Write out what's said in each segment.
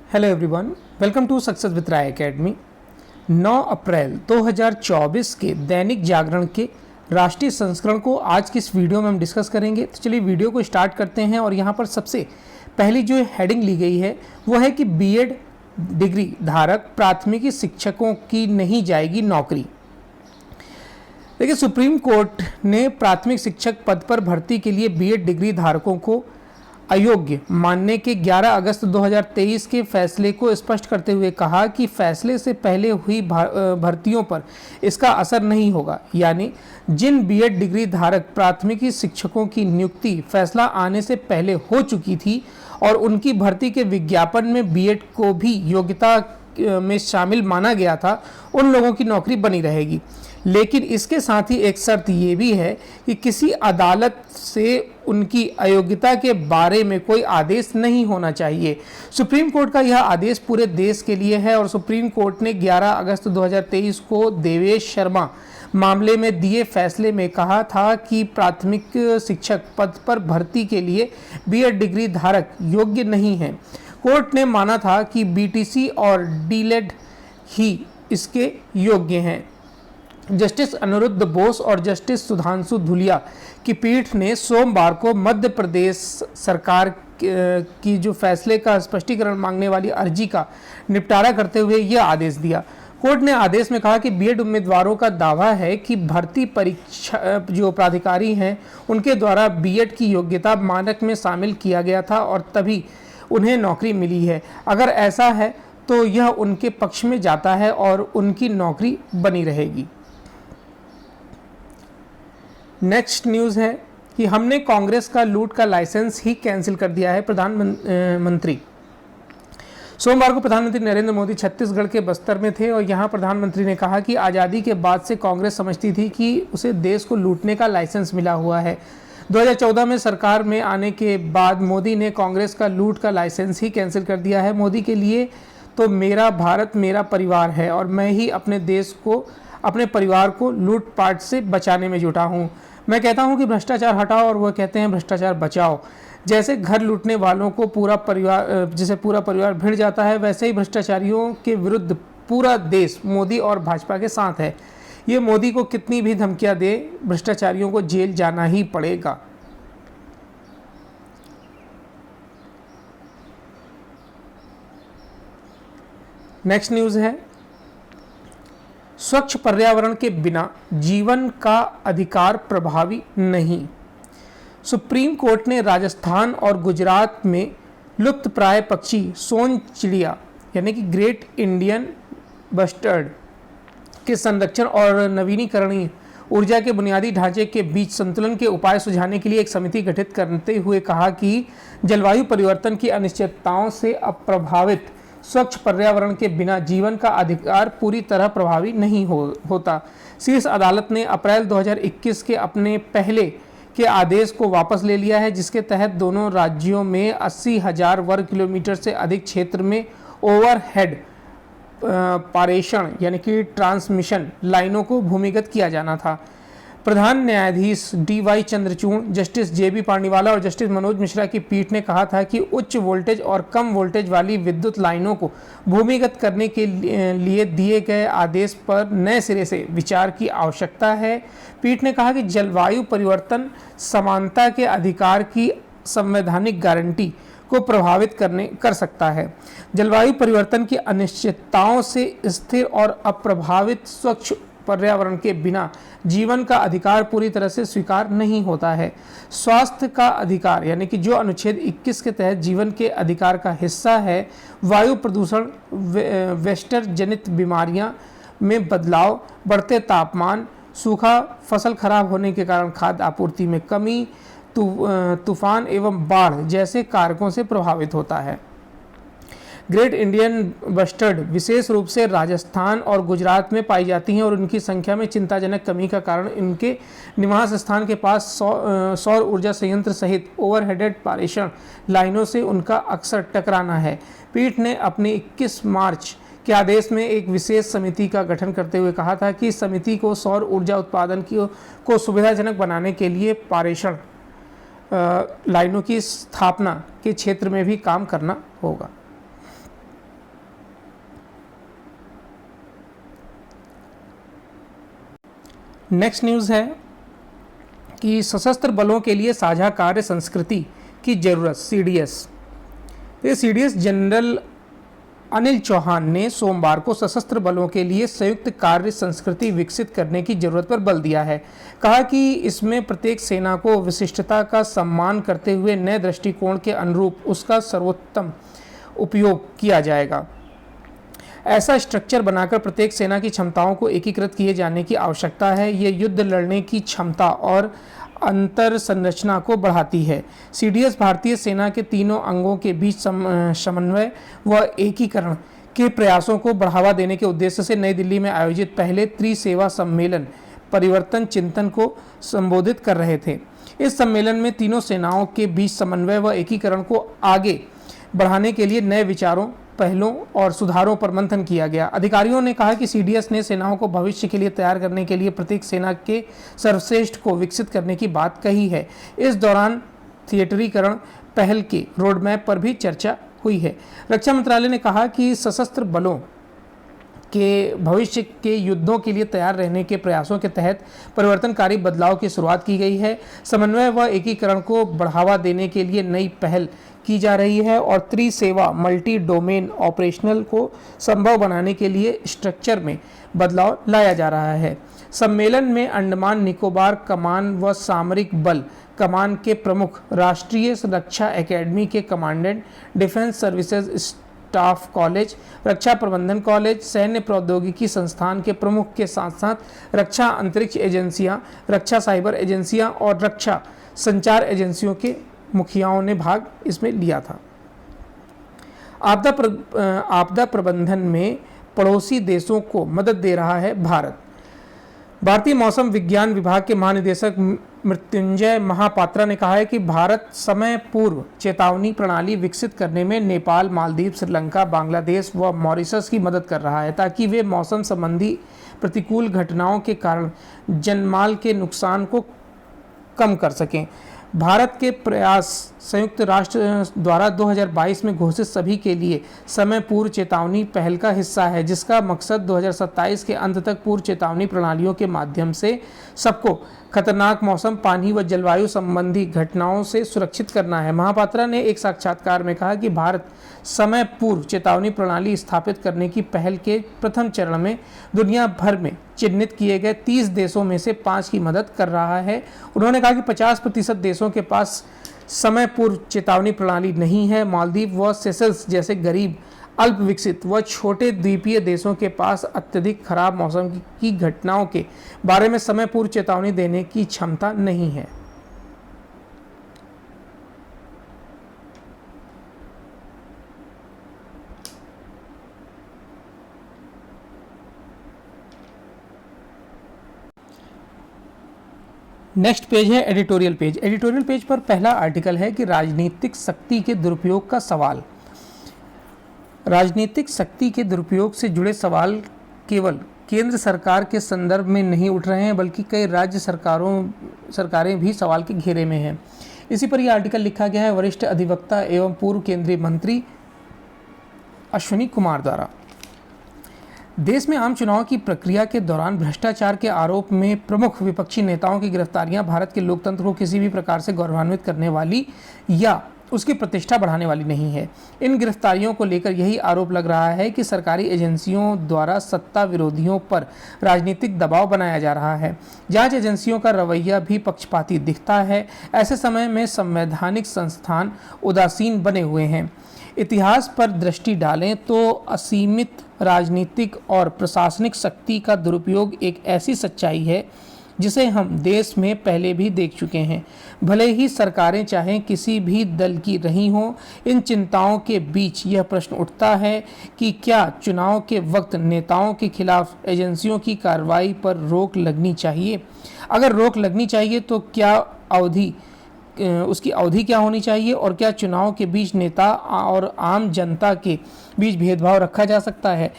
Hello everyone, welcome to success with Rai academy. 9 April 2024 के दैनिक जागरण के राष्ट्रीय संस्करण को आज की इस वीडियो में हम डिस्कस करेंगे। तो चलिए वीडियो को स्टार्ट करते हैं। और यहाँ पर सबसे पहली जो हेडिंग ली गई है वो है कि बीएड डिग्री धारक प्राथमिकी शिक्षकों की नहीं जाएगी नौकरी। देखिए, सुप्रीम कोर्ट ने प्राथमिक शिक्षक पद पर भर्ती के लिए बीएड डिग्री धारकों को अयोग्य मानने के 11 अगस्त 2023 के फैसले को स्पष्ट करते हुए कहा कि फैसले से पहले हुई भर्तियों पर इसका असर नहीं होगा। यानी जिन बीएड डिग्री धारक प्राथमिकी शिक्षकों की नियुक्ति फैसला आने से पहले हो चुकी थी और उनकी भर्ती के विज्ञापन में बीएड को भी योग्यता में शामिल माना गया था, उन लोगों की नौकरी बनी रहेगी। लेकिन इसके साथ ही एक शर्त ये भी है कि किसी अदालत से उनकी अयोग्यता के बारे में कोई आदेश नहीं होना चाहिए। सुप्रीम कोर्ट का यह आदेश पूरे देश के लिए है और सुप्रीम कोर्ट ने 11 अगस्त 2023 को देवेश शर्मा मामले में दिए फैसले में कहा था कि प्राथमिक शिक्षक पद पर भर्ती के लिए बीएड डिग्री धारक योग्य नहीं है। कोर्ट ने माना था कि बीटीसी और डीलेड ही इसके योग्य हैं। जस्टिस अनिरुद्ध बोस और जस्टिस सुधांशु धुलिया की पीठ ने सोमवार को मध्य प्रदेश सरकार की जो फैसले का स्पष्टीकरण मांगने वाली अर्जी का निपटारा करते हुए यह आदेश दिया। कोर्ट ने आदेश में कहा कि बीएड उम्मीदवारों का दावा है कि भर्ती परीक्षा जो प्राधिकारी हैं उनके द्वारा बीएड की योग्यता मानक में शामिल किया गया था और तभी उन्हें नौकरी मिली है। अगर ऐसा है तो यह उनके पक्ष में जाता है और उनकी नौकरी बनी रहेगी। नेक्स्ट न्यूज़ है कि हमने कांग्रेस का लूट का लाइसेंस ही कैंसिल कर दिया है, प्रधानमंत्री। सोमवार को प्रधानमंत्री नरेंद्र मोदी छत्तीसगढ़ के बस्तर में थे और यहां प्रधानमंत्री ने कहा कि आज़ादी के बाद से कांग्रेस समझती थी कि उसे देश को लूटने का लाइसेंस मिला हुआ है। 2014 में सरकार में आने के बाद मोदी ने कांग्रेस का लूट का लाइसेंस ही कैंसिल कर दिया है। मोदी के लिए तो मेरा भारत मेरा परिवार है और मैं ही अपने देश को अपने परिवार को लूटपाट से बचाने में जुटा हूँ। मैं कहता हूँ कि भ्रष्टाचार हटाओ और वह कहते हैं भ्रष्टाचार बचाओ। जैसे घर लूटने वालों को पूरा परिवार भिड़ जाता है, वैसे ही भ्रष्टाचारियों के विरुद्ध पूरा देश मोदी और भाजपा के साथ है। ये मोदी को कितनी भी धमकियां दे, भ्रष्टाचारियों को जेल जाना ही पड़ेगा। नेक्स्ट न्यूज़ है, स्वच्छ पर्यावरण के बिना जीवन का अधिकार प्रभावी नहीं। सुप्रीम कोर्ट ने राजस्थान और गुजरात में लुप्तप्राय पक्षी सोन चिड़िया यानी कि ग्रेट इंडियन बस्टर्ड के संरक्षण और नवीनीकरणीय ऊर्जा के बुनियादी ढांचे के बीच संतुलन के उपाय सुझाने के लिए एक समिति गठित करते हुए कहा कि जलवायु परिवर्तन की अनिश्चितताओं से अप्रभावित स्वच्छ पर्यावरण के बिना जीवन का अधिकार पूरी तरह प्रभावी नहीं होता। शीर्ष अदालत ने अप्रैल 2021 के अपने पहले के आदेश को वापस ले लिया है, जिसके तहत दोनों राज्यों में 80,000 वर्ग किलोमीटर से अधिक क्षेत्र में ओवरहेड पारेषण यानी कि ट्रांसमिशन लाइनों को भूमिगत किया जाना था। प्रधान न्यायाधीश DY चंद्रचूड़, जस्टिस JB पांडीवाला और जस्टिस मनोज मिश्रा की पीठ ने कहा था कि उच्च वोल्टेज और कम वोल्टेज वाली विद्युत लाइनों को भूमिगत करने के लिए दिए गए आदेश पर नए सिरे से विचार की आवश्यकता है। पीठ ने कहा कि जलवायु परिवर्तन समानता के अधिकार की संवैधानिक गारंटी को प्रभावित कर सकता है। जलवायु परिवर्तन की अनिश्चितताओं से स्थिर और अप्रभावित स्वच्छ पर्यावरण के बिना जीवन का अधिकार पूरी तरह से स्वीकार नहीं होता है। स्वास्थ्य का अधिकार यानी कि जो अनुच्छेद 21 के तहत जीवन के अधिकार का हिस्सा है, वायु प्रदूषण, वेस्टर जनित बीमारियां में बदलाव, बढ़ते तापमान, सूखा, फसल खराब होने के कारण खाद्य आपूर्ति में कमी, तूफान एवं बाढ़ जैसे कारकों से प्रभावित होता है। ग्रेट इंडियन बस्टर्ड विशेष रूप से राजस्थान और गुजरात में पाई जाती हैं और उनकी संख्या में चिंताजनक कमी का कारण इनके निवास स्थान के पास सौर ऊर्जा संयंत्र सहित ओवरहेड पारेषण लाइनों से उनका अक्सर टकराना है। पीठ ने अपने 21 मार्च के आदेश में एक विशेष समिति का गठन करते हुए कहा था कि समिति को सौर ऊर्जा उत्पादन को सुविधाजनक बनाने के लिए पारेषण लाइनों की स्थापना के क्षेत्र में भी काम करना होगा। नेक्स्ट न्यूज़ है कि सशस्त्र बलों के लिए साझा कार्य संस्कृति की जरूरत, सीडीएस। तो सीडीएस जनरल अनिल चौहान ने सोमवार को सशस्त्र बलों के लिए संयुक्त कार्य संस्कृति विकसित करने की जरूरत पर बल दिया है। कहा कि इसमें प्रत्येक सेना को विशिष्टता का सम्मान करते हुए नए दृष्टिकोण के अनुरूप उसका सर्वोत्तम उपयोग किया जाएगा। ऐसा स्ट्रक्चर बनाकर प्रत्येक सेना की क्षमताओं को एकीकृत किए जाने की आवश्यकता है। ये युद्ध लड़ने की क्षमता और अंतर संरचना को बढ़ाती है। सीडीएस भारतीय सेना के तीनों अंगों के बीच समन्वय व एकीकरण के प्रयासों को बढ़ावा देने के उद्देश्य से नई दिल्ली में आयोजित पहले त्रिसेवा सम्मेलन परिवर्तन चिंतन को संबोधित कर रहे थे। इस सम्मेलन में तीनों सेनाओं के बीच समन्वय व एकीकरण को आगे बढ़ाने के लिए नए विचारों, पहलों और सुधारों पर मंथन किया गया। अधिकारियों ने कहा कि सीडीएस ने सेनाओं को भविष्य के लिए तैयार करने के लिए प्रत्येक सेना के सर्वश्रेष्ठ को विकसित करने की बात कही है। इस दौरान थिएटरीकरण पहल के रोडमैप पर भी चर्चा हुई है। रक्षा मंत्रालय ने कहा कि सशस्त्र बलों के भविष्य के युद्धों के लिए तैयार रहने के प्रयासों के तहत परिवर्तनकारी बदलाव की शुरुआत की गई है। समन्वय व एकीकरण को बढ़ावा देने के लिए नई पहल की जा रही है और त्रिसेवा मल्टी डोमेन ऑपरेशनल को संभव बनाने के लिए स्ट्रक्चर में बदलाव लाया जा रहा है। सम्मेलन में अंडमान निकोबार कमान व सामरिक बल कमान के प्रमुख, राष्ट्रीय रक्षा एकेडमी के commandant, defence services staff college, रक्षा प्रबंधन कॉलेज, सैन्य प्रौद्योगिकी संस्थान के प्रमुख के साथ साथ रक्षा अंतरिक्ष एजेंसियां, रक्षा साइबर एजेंसियां और रक्षा संचार एजेंसियों के मुखियाओं ने भाग इसमें लिया था। आपदा प्रबंधन में पड़ोसी देशों को मदद दे रहा है भारत। भारतीय मौसम विज्ञान विभाग के महानिदेशक मृत्युंजय महापात्रा ने कहा है कि भारत समय पूर्व चेतावनी प्रणाली विकसित करने में नेपाल, मालदीव, श्रीलंका, बांग्लादेश व मॉरिशस की मदद कर रहा है ताकि वे मौसम संबंधी प्रतिकूल घटनाओं के कारण जनमाल के नुकसान को कम कर सकें। भारत के प्रयास संयुक्त राष्ट्र द्वारा 2022 में घोषित सभी के लिए समय पूर्व चेतावनी पहल का हिस्सा है, जिसका मकसद 2027 के अंत तक पूर्व चेतावनी प्रणालियों के माध्यम से सबको खतरनाक मौसम, पानी व जलवायु संबंधी घटनाओं से सुरक्षित करना है। महापात्रा ने एक साक्षात्कार में कहा कि भारत समय पूर्व चेतावनी प्रणाली स्थापित करने की पहल के प्रथम चरण में दुनिया भर में चिन्हित किए गए 30 देशों में से 5 की मदद कर रहा है। उन्होंने कहा कि 50% देशों के पास समय पूर्व चेतावनी प्रणाली नहीं है। मालदीव व सेशल्स जैसे गरीब, अल्प विकसित व छोटे द्वीपीय देशों के पास अत्यधिक खराब मौसम की घटनाओं के बारे में समय पूर्व चेतावनी देने की क्षमता नहीं है। नेक्स्ट पेज है एडिटोरियल पेज। एडिटोरियल पेज पर पहला आर्टिकल है कि राजनीतिक शक्ति के दुरुपयोग का सवाल। राजनीतिक शक्ति के दुरुपयोग से जुड़े सवाल केवल केंद्र सरकार के संदर्भ में नहीं उठ रहे हैं, बल्कि कई राज्य सरकारें भी सवाल के घेरे में हैं। इसी पर यह आर्टिकल लिखा गया है वरिष्ठ अधिवक्ता एवं पूर्व केंद्रीय मंत्री अश्विनी कुमार द्वारा। देश में आम चुनाव की प्रक्रिया के दौरान भ्रष्टाचार के आरोप में प्रमुख विपक्षी नेताओं की गिरफ्तारियां भारत के लोकतंत्र को किसी भी प्रकार से गौरवान्वित करने वाली या उसकी प्रतिष्ठा बढ़ाने वाली नहीं है। इन गिरफ्तारियों को लेकर यही आरोप लग रहा है कि सरकारी एजेंसियों द्वारा सत्ता विरोधियों पर राजनीतिक दबाव बनाया जा रहा है। जांच एजेंसियों का रवैया भी पक्षपाती दिखता है। ऐसे समय में संवैधानिक संस्थान उदासीन बने हुए हैं। इतिहास पर दृष्टि डालें तो असीमित राजनीतिक और प्रशासनिक शक्ति का दुरुपयोग एक ऐसी सच्चाई है जिसे हम देश में पहले भी देख चुके हैं। भले ही सरकारें चाहें किसी भी दल की रही हों, इन चिंताओं के बीच यह प्रश्न उठता है कि क्या चुनाव के वक्त नेताओं के खिलाफ एजेंसियों की कार्रवाई पर रोक लगनी चाहिए? अगर रोक लगनी चाहिए तो क्या उसकी अवधि क्या होनी चाहिए, और क्या चुनाव के बीच नेता और आम जनता के बीच भेदभाव रखा जा सकता है?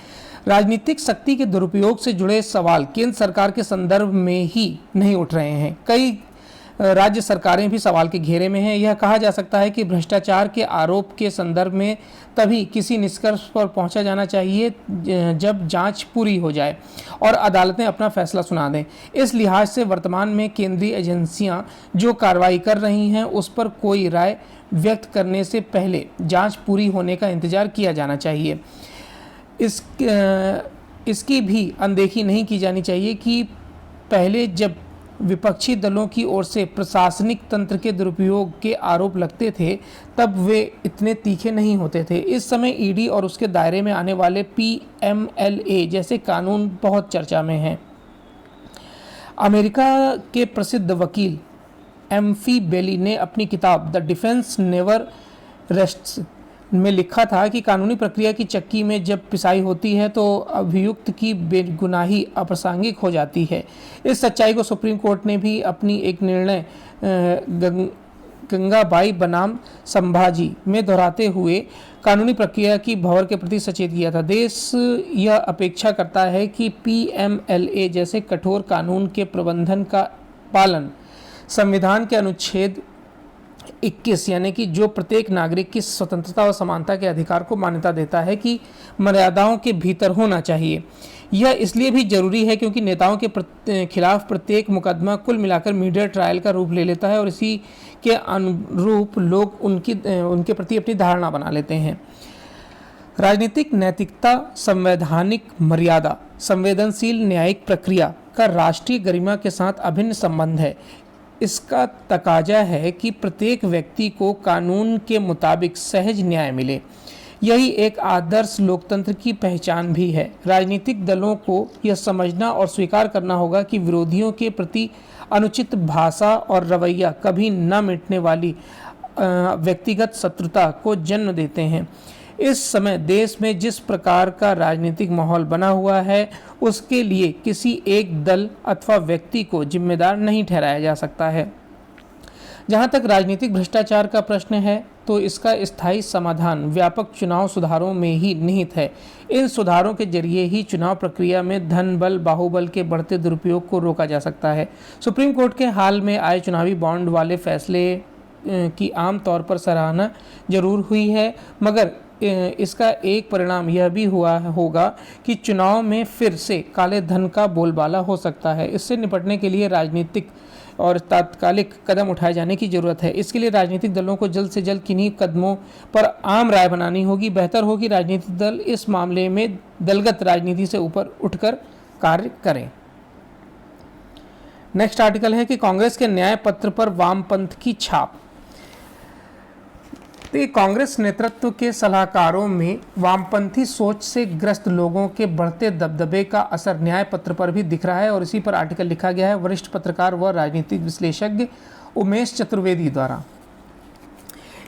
राजनीतिक शक्ति के दुरुपयोग से जुड़े सवाल केंद्र सरकार के संदर्भ में ही नहीं उठ रहे हैं। कई राज्य सरकारें भी सवाल के घेरे में हैं। यह कहा जा सकता है कि भ्रष्टाचार के आरोप के संदर्भ में तभी किसी निष्कर्ष पर पहुंचा जाना चाहिए जब जांच पूरी हो जाए और अदालतें अपना फैसला सुना दें। इस लिहाज से वर्तमान में केंद्रीय एजेंसियां जो कार्रवाई कर रही हैं उस पर कोई राय व्यक्त करने से पहले जांच पूरी होने का इंतजार किया जाना चाहिए। इसकी भी अनदेखी नहीं की जानी चाहिए कि पहले जब विपक्षी दलों की ओर से प्रशासनिक तंत्र के दुरुपयोग के आरोप लगते थे तब वे इतने तीखे नहीं होते थे। इस समय ईडी और उसके दायरे में आने वाले PMLA जैसे कानून बहुत चर्चा में हैं। अमेरिका के प्रसिद्ध वकील एम्फी बेली ने अपनी किताब द डिफेंस नेवर रेस्ट्स में लिखा था कि कानूनी प्रक्रिया की चक्की में जब पिसाई होती है तो अभियुक्त की बेगुनाही अप्रासंगिक हो जाती है। इस सच्चाई को सुप्रीम कोर्ट ने भी अपनी एक निर्णय गंगाबाई बनाम संभाजी में दोहराते हुए कानूनी प्रक्रिया की भंवर के प्रति सचेत किया था। देश यह अपेक्षा करता है कि PMLA जैसे कठोर कानून के प्रबंधन का पालन संविधान के अनुच्छेद 21 यानी कि जो प्रत्येक नागरिक की स्वतंत्रता और समानता के अधिकार को मान्यता देता है कि मर्यादाओं के भीतर होना चाहिए। यह इसलिए भी जरूरी है क्योंकि नेताओं के खिलाफ प्रत्येक मुकदमा कुल मिलाकर मीडिया ट्रायल का रूप ले लेता है और इसी के अनुरूप लोग उनके प्रति अपनी धारणा बना लेते हैं। राजनीतिक नैतिकता, संवैधानिक मर्यादा, संवेदनशील न्यायिक प्रक्रिया का राष्ट्रीय गरिमा के साथ अभिन्न संबंध है। इसका तकाजा है कि प्रत्येक व्यक्ति को कानून के मुताबिक सहज न्याय मिले। यही एक आदर्श लोकतंत्र की पहचान भी है। राजनीतिक दलों को यह समझना और स्वीकार करना होगा कि विरोधियों के प्रति अनुचित भाषा और रवैया कभी न मिटने वाली व्यक्तिगत शत्रुता को जन्म देते हैं। इस समय देश में जिस प्रकार का राजनीतिक माहौल बना हुआ है उसके लिए किसी एक दल अथवा व्यक्ति को जिम्मेदार नहीं ठहराया जा सकता है। जहां तक राजनीतिक भ्रष्टाचार का प्रश्न है तो इसका स्थायी समाधान व्यापक चुनाव सुधारों में ही निहित है। इन सुधारों के जरिए ही चुनाव प्रक्रिया में धन बल बाहुबल के बढ़ते दुरुपयोग को रोका जा सकता है। सुप्रीम कोर्ट के हाल में आए चुनावी बॉन्ड वाले फैसले की आम तौर पर सराहना जरूर हुई है, मगर इसका एक परिणाम यह भी हुआ होगा कि चुनाव में फिर से काले धन का बोलबाला हो सकता है। इससे निपटने के लिए राजनीतिक और तात्कालिक कदम उठाए जाने की जरूरत है। इसके लिए राजनीतिक दलों को जल्द से जल्द किन्हीं कदमों पर आम राय बनानी होगी। बेहतर हो कि राजनीतिक दल इस मामले में दलगत राजनीति से ऊपर उठकर कार्य करें। नेक्स्ट आर्टिकल है कि कांग्रेस के न्याय पत्र पर वामपंथ की छाप। तो कांग्रेस नेतृत्व के सलाहकारों में वामपंथी सोच से ग्रस्त लोगों के बढ़ते दबदबे का असर न्याय पत्र पर भी दिख रहा है और इसी पर आर्टिकल लिखा गया है वरिष्ठ पत्रकार व राजनीतिक विश्लेषज्ञ उमेश चतुर्वेदी द्वारा।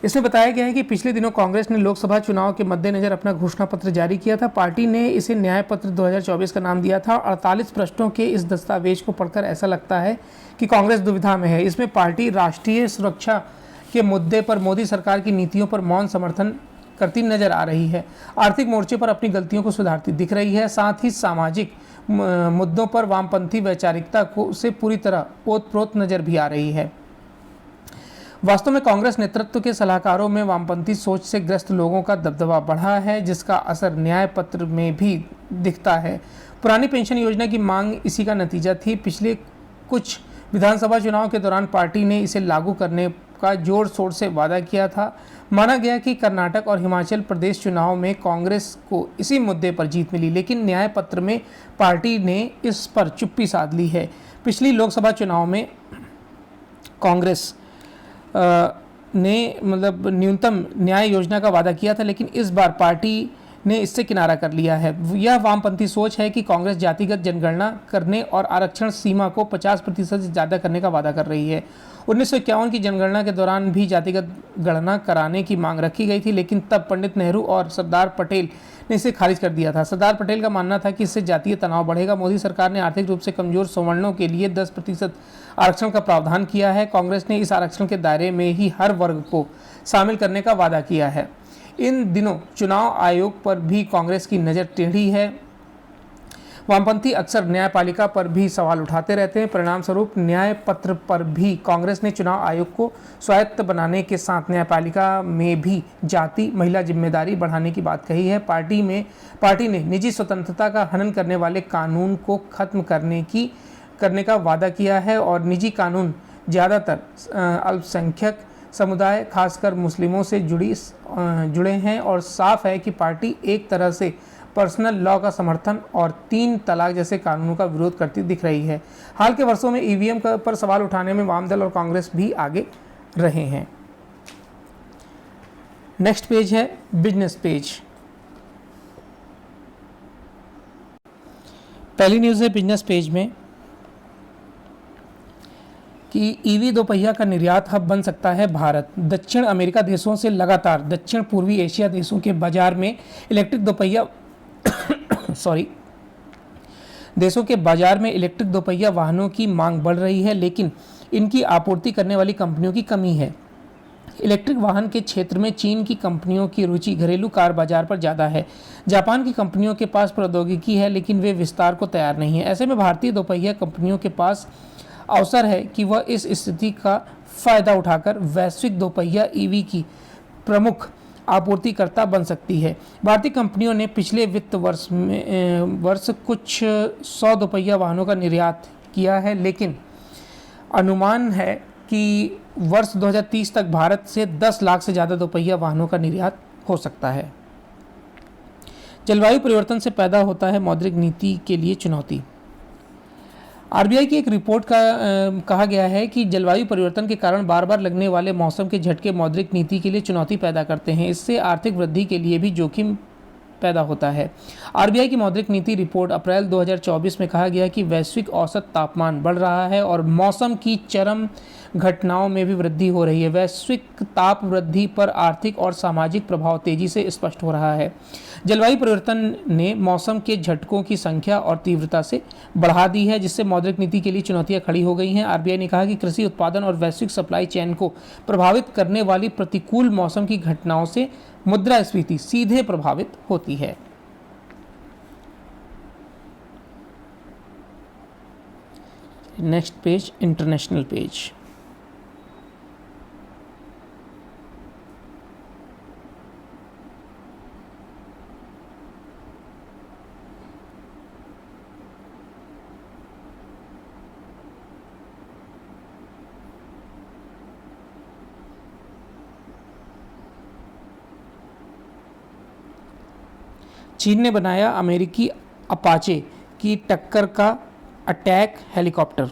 इसमें बताया गया है कि पिछले दिनों कांग्रेस ने लोकसभा चुनाव के मद्देनजर अपना घोषणा पत्र जारी किया था। पार्टी ने इसे न्याय पत्र 2024 का नाम दिया था। 48 पृष्ठों के इस दस्तावेज को पढ़कर ऐसा लगता है कि कांग्रेस दुविधा में है। इसमें पार्टी राष्ट्रीय सुरक्षा के मुद्दे पर मोदी सरकार की नीतियों पर मौन समर्थन करती नजर आ रही है। आर्थिक मोर्चे पर अपनी गलतियों को सुधारती दिख रही है। साथ ही सामाजिक मुद्दों पर वामपंथी वैचारिकता को से पूरी तरह ओतप्रोत नजर भी आ रही है। वास्तव में कांग्रेस नेतृत्व के सलाहकारों में वामपंथी सोच से ग्रस्त लोगों का दबदबा बढ़ा है, जिसका असर न्याय पत्र में भी दिखता है। पुरानी पेंशन योजना की मांग इसी का नतीजा थी। पिछले कुछ विधानसभा चुनाव के दौरान पार्टी ने इसे लागू करने का जोर शोर से वादा किया था। माना गया कि कर्नाटक और हिमाचल प्रदेश चुनाव में कांग्रेस को इसी मुद्दे पर जीत मिली, लेकिन न्याय पत्र में पार्टी ने इस पर चुप्पी साध ली है। पिछली लोकसभा चुनाव में कांग्रेस ने न्यूनतम न्याय योजना का वादा किया था, लेकिन इस बार पार्टी ने इससे किनारा कर लिया है। यह वामपंथी सोच है कि कांग्रेस जातिगत जनगणना करने और आरक्षण सीमा को 50% से ज़्यादा करने का वादा कर रही है। 1951 की जनगणना के दौरान भी जातिगत गणना कराने की मांग रखी गई थी, लेकिन तब पंडित नेहरू और सरदार पटेल ने इसे खारिज कर दिया था। सरदार पटेल का मानना था कि इससे जातीय तनाव बढ़ेगा। मोदी सरकार ने आर्थिक रूप से कमजोर सवर्णों के लिए 10% आरक्षण का प्रावधान किया है। कांग्रेस ने इस आरक्षण के दायरे में ही हर वर्ग को शामिल करने का वादा किया है। इन दिनों चुनाव आयोग पर भी कांग्रेस की नज़र टेढ़ी है। वामपंथी अक्सर न्यायपालिका पर भी सवाल उठाते रहते हैं। परिणाम स्वरूप न्याय पत्र पर भी कांग्रेस ने चुनाव आयोग को स्वायत्त बनाने के साथ न्यायपालिका में भी जाति महिला जिम्मेदारी बढ़ाने की बात कही है। पार्टी ने निजी स्वतंत्रता का हनन करने वाले कानून को खत्म करने का वादा किया है और निजी कानून ज़्यादातर अल्पसंख्यक समुदाय खासकर मुस्लिमों से जुड़े हैं और साफ है कि पार्टी एक तरह से पर्सनल लॉ का समर्थन और 3 तलाक जैसे कानूनों का विरोध करती दिख रही है। हाल के वर्षों में ईवीएम पर सवाल उठाने में वाम दल और कांग्रेस भी आगे रहे हैं। नेक्स्ट पेज है बिजनेस पेज। पहली न्यूज़ है बिजनेस पेज में कि ईवी दोपहिया का निर्यात हब बन सकता है भारत। दक्षिण अमेरिका देशों से लगातार दक्षिण पूर्वी एशिया देशों के बाजार में इलेक्ट्रिक दोपहिया वाहनों की मांग बढ़ रही है, लेकिन इनकी आपूर्ति करने वाली कंपनियों की कमी है। इलेक्ट्रिक वाहन के क्षेत्र में चीन की कंपनियों की रुचि घरेलू कार बाजार पर ज़्यादा है। जापान की कंपनियों के पास प्रौद्योगिकी है, लेकिन वे विस्तार को तैयार नहीं है। ऐसे में भारतीय दोपहिया कंपनियों के पास अवसर है कि वह इस स्थिति का फायदा उठाकर वैश्विक दोपहिया ईवी की प्रमुख आपूर्तिकर्ता बन सकती है। भारतीय कंपनियों ने पिछले वित्त वर्ष कुछ 100 दोपहिया वाहनों का निर्यात किया है, लेकिन अनुमान है कि वर्ष 2030 तक भारत से 10 लाख से ज़्यादा दोपहिया वाहनों का निर्यात हो सकता है। जलवायु परिवर्तन से पैदा होता है मौद्रिक नीति के लिए चुनौती। आरबीआई की एक रिपोर्ट का कहा गया है कि जलवायु परिवर्तन के कारण बार बार लगने वाले मौसम के झटके मौद्रिक नीति के लिए चुनौती पैदा करते हैं। इससे आर्थिक वृद्धि के लिए भी जोखिम पैदा होता है। आरबीआई की मौद्रिक नीति रिपोर्ट अप्रैल 2024 में कहा गया कि वैश्विक औसत तापमान बढ़ रहा है और मौसम की चरम घटनाओं में भी वृद्धि हो रही है। वैश्विक ताप वृद्धि पर आर्थिक और सामाजिक प्रभाव तेजी से स्पष्ट हो रहा है। जलवायु परिवर्तन ने मौसम के झटकों की संख्या और तीव्रता से बढ़ा दी है, जिससे मौद्रिक नीति के लिए चुनौतियां खड़ी हो गई हैं। आरबीआई ने कहा कि कृषि उत्पादन और वैश्विक सप्लाई चेन को प्रभावित करने वाली प्रतिकूल मौसम की घटनाओं से मुद्रास्फीति सीधे प्रभावित होती है। Next page international page. चीन ने बनाया अमेरिकी अपाचे की टक्कर का अटैक हेलीकॉप्टर।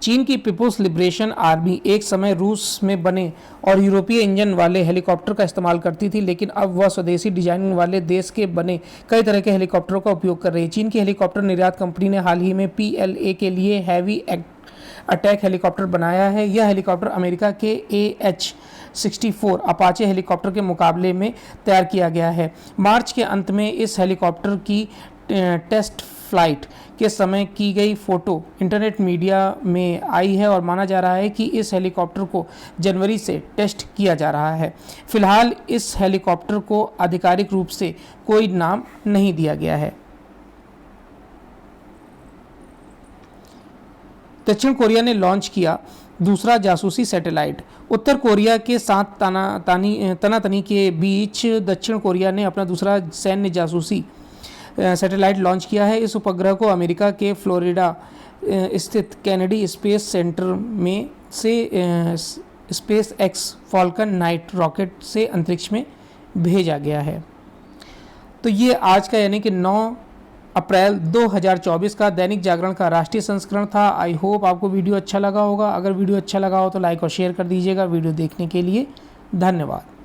चीन की पीपुल्स लिबरेशन आर्मी एक समय रूस में बने और यूरोपीय इंजन वाले हेलीकॉप्टर का इस्तेमाल करती थी, लेकिन अब वह स्वदेशी डिजाइन वाले देश के बने कई तरह के हेलीकॉप्टरों का उपयोग कर रही है। चीन की हेलीकॉप्टर निर्यात कंपनी ने हाल ही में PLA के लिए हैवी अटैक हेलीकॉप्टर बनाया है। यह हेलीकॉप्टर अमेरिका के AH-64 अपाचे हेलीकॉप्टर के मुकाबले में तैयार किया गया है। मार्च के अंत में इस हेलीकॉप्टर की टेस्ट फ्लाइट के समय की गई फोटो इंटरनेट मीडिया में आई है और माना जा रहा है कि इस हेलीकॉप्टर को जनवरी से टेस्ट किया जा रहा है। फिलहाल इस हेलीकॉप्टर को आधिकारिक रूप से कोई नाम नहीं दिया गया है। दक्षिण कोरिया ने लॉन्च किया दूसरा जासूसी सैटेलाइट। उत्तर कोरिया के साथ तनातनी के बीच दक्षिण कोरिया ने अपना दूसरा सैन्य जासूसी सैटेलाइट लॉन्च किया है। इस उपग्रह को अमेरिका के फ्लोरिडा स्थित कैनेडी स्पेस सेंटर में से space x Falcon night rocket से अंतरिक्ष में भेजा गया है। तो ये आज का यानी कि 9 अप्रैल 2024 का दैनिक जागरण का राष्ट्रीय संस्करण था। आई होप आपको वीडियो अच्छा लगा होगा। अगर वीडियो अच्छा लगा हो तो लाइक और शेयर कर दीजिएगा। वीडियो देखने के लिए धन्यवाद।